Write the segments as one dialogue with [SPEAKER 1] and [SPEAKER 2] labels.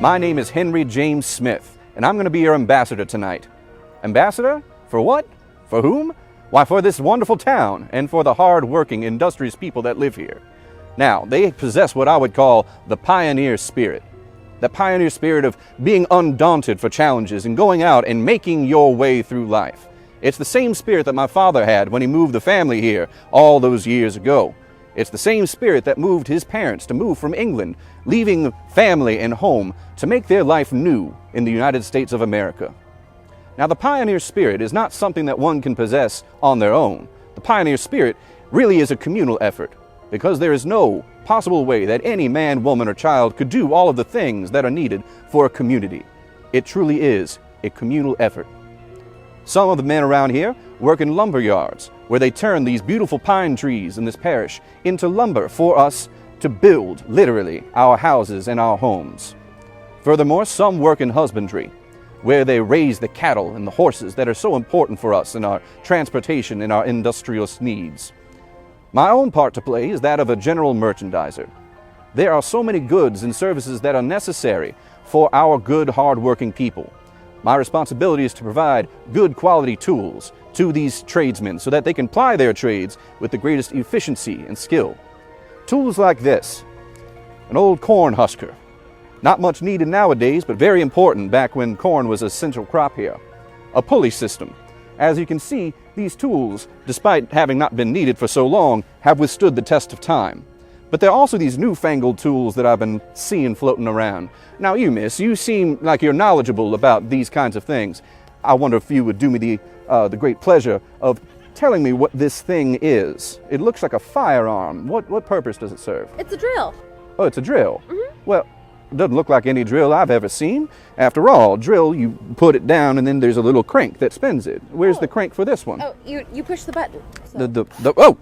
[SPEAKER 1] My name is Henry James Smith, and I'm going to be your ambassador tonight. Ambassador? For what? For whom? Why, for this wonderful town, and for the hard-working, industrious people that live here. Now, they possess what I would call the pioneer spirit. The pioneer spirit of being undaunted for challenges and going out and making your way through life. It's the same spirit that my father had when he moved the family here all those years ago. It's the same spirit that moved his parents to move from England, leaving family and home to make their life new in the United States of America. Now, the pioneer spirit is not something that one can possess on their own. The pioneer spirit really is a communal effort, because there is no possible way that any man, woman, or child could do all of the things that are needed for a community. It truly is a communal effort. Some of the men around here work in lumber yards, where they turn these beautiful pine trees in this parish into lumber for us to build, literally, our houses and our homes. Furthermore, some work in husbandry, where they raise the cattle and the horses that are so important for us in our transportation and our industrial needs. My own part to play is that of a general merchandiser. There are so many goods and services that are necessary for our good, hard-working people. My responsibility is to provide good quality tools to these tradesmen so that they can ply their trades with the greatest efficiency and skill. Tools like this, an old corn husker. Not much needed nowadays, but very important back when corn was a central crop here. A pulley system. As you can see, these tools, despite having not been needed for so long, have withstood the test of time. But there are also these newfangled tools that I've been seeing floating around. Now you, miss, you seem like you're knowledgeable about these kinds of things. I wonder if you would do me the great pleasure of telling me what this thing is. It looks like a firearm. What purpose does it serve?
[SPEAKER 2] It's a drill.
[SPEAKER 1] Oh, it's a drill?
[SPEAKER 2] Mm-hmm.
[SPEAKER 1] Well, it doesn't look like any drill I've ever seen. After all, drill, you put it down and then there's a little crank that spins it. Where's the crank for this one?
[SPEAKER 2] Oh, you push the button. So.
[SPEAKER 1] Oh!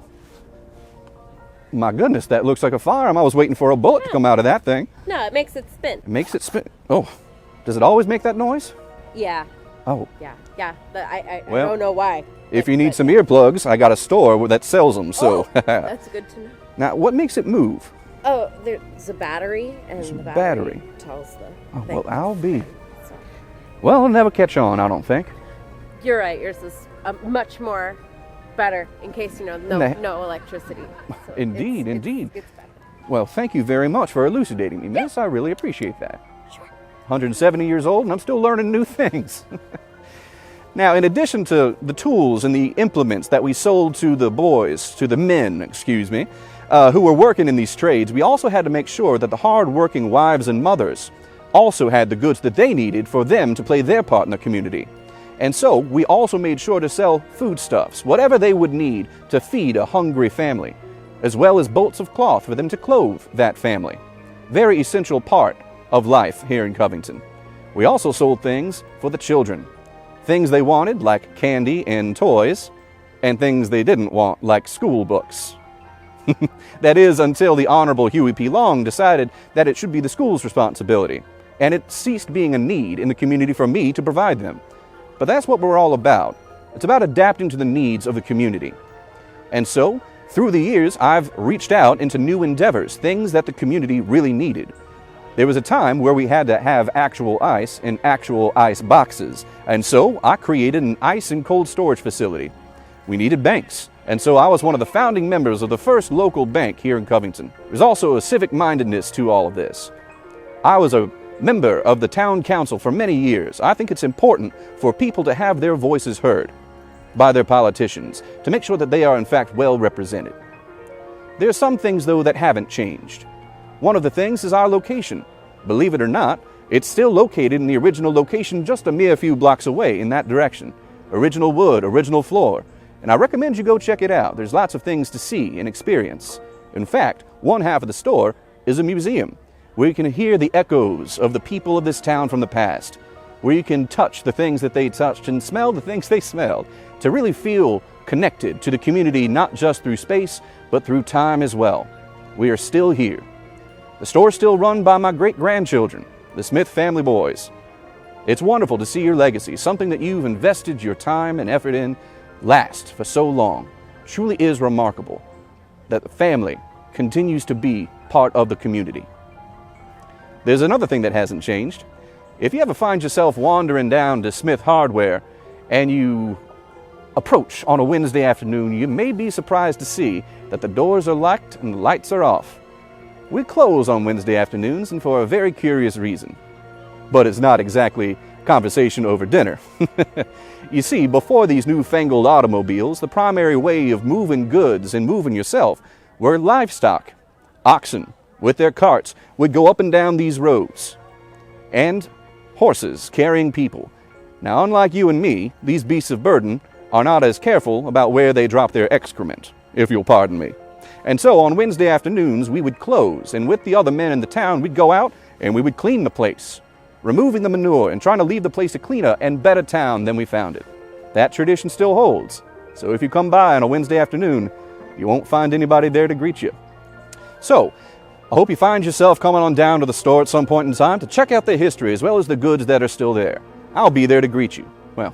[SPEAKER 1] My goodness, that looks like a firearm. I was waiting for a bullet to come out of that thing.
[SPEAKER 2] No, it makes it spin.
[SPEAKER 1] It makes it spin. Oh, does it always make that noise?
[SPEAKER 2] Yeah.
[SPEAKER 1] Oh.
[SPEAKER 2] Yeah. I
[SPEAKER 1] Well,
[SPEAKER 2] don't know why.
[SPEAKER 1] If you need some earplugs, I got a store that sells them, so.
[SPEAKER 2] Oh, that's good to know.
[SPEAKER 1] Now, what makes it move?
[SPEAKER 2] Oh, there's a battery, and the battery tells the
[SPEAKER 1] Oh,
[SPEAKER 2] thing.
[SPEAKER 1] well, I'll be.
[SPEAKER 2] So.
[SPEAKER 1] Well, it'll never catch on, I don't think.
[SPEAKER 2] You're right. Yours is much more better in case, no electricity. So
[SPEAKER 1] Indeed.
[SPEAKER 2] It's better.
[SPEAKER 1] Well, thank you very much for elucidating me, miss. I really appreciate that.
[SPEAKER 2] Sure.
[SPEAKER 1] 170 years old, and I'm still learning new things. Now, in addition to the tools and the implements that we sold to the men, who were working in these trades, we also had to make sure that the hard-working wives and mothers also had the goods that they needed for them to play their part in the community. And so, we also made sure to sell foodstuffs, whatever they would need to feed a hungry family, as well as bolts of cloth for them to clothe that family. Very essential part of life here in Covington. We also sold things for the children. Things they wanted, like candy and toys, and things they didn't want, like school books. That is, until the Honorable Huey P. Long decided that it should be the school's responsibility, and it ceased being a need in the community for me to provide them. But that's what we're all about. It's about adapting to the needs of the community. And so, through the years, I've reached out into new endeavors, things that the community really needed. There was a time where we had to have actual ice in actual ice boxes, and so I created an ice and cold storage facility. We needed banks, and so I was one of the founding members of the first local bank here in Covington. There's also a civic mindedness to all of this. I was a member of the town council for many years. I think it's important for people to have their voices heard by their politicians, to make sure that they are in fact well represented. There are some things, though, that haven't changed. One of the things is our location. Believe it or not, it's still located in the original location just a mere few blocks away in that direction. Original wood, original floor. And I recommend you go check it out. There's lots of things to see and experience. In fact, one half of the store is a museum, where you can hear the echoes of the people of this town from the past, where you can touch the things that they touched and smell the things they smelled, to really feel connected to the community, not just through space, but through time as well. We are still here. The store's still run by my great-grandchildren, the Smith family boys. It's wonderful to see your legacy, something that you've invested your time and effort in, last for so long. Truly is remarkable that the family continues to be part of the community. There's another thing that hasn't changed. If you ever find yourself wandering down to Smith Hardware and you approach on a Wednesday afternoon, you may be surprised to see that the doors are locked and the lights are off. We close on Wednesday afternoons, and for a very curious reason. But it's not exactly conversation over dinner. You see, before these newfangled automobiles, the primary way of moving goods and moving yourself were livestock. Oxen, with their carts, would go up and down these roads. And horses carrying people. Now, unlike you and me, these beasts of burden are not as careful about where they drop their excrement, if you'll pardon me. And so on Wednesday afternoons, we would close, and with the other men in the town, we'd go out and we would clean the place, removing the manure and trying to leave the place a cleaner and better town than we found it. That tradition still holds. So if you come by on a Wednesday afternoon, you won't find anybody there to greet you. So, I hope you find yourself coming on down to the store at some point in time to check out the history as well as the goods that are still there. I'll be there to greet you. Well,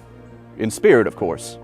[SPEAKER 1] in spirit, of course.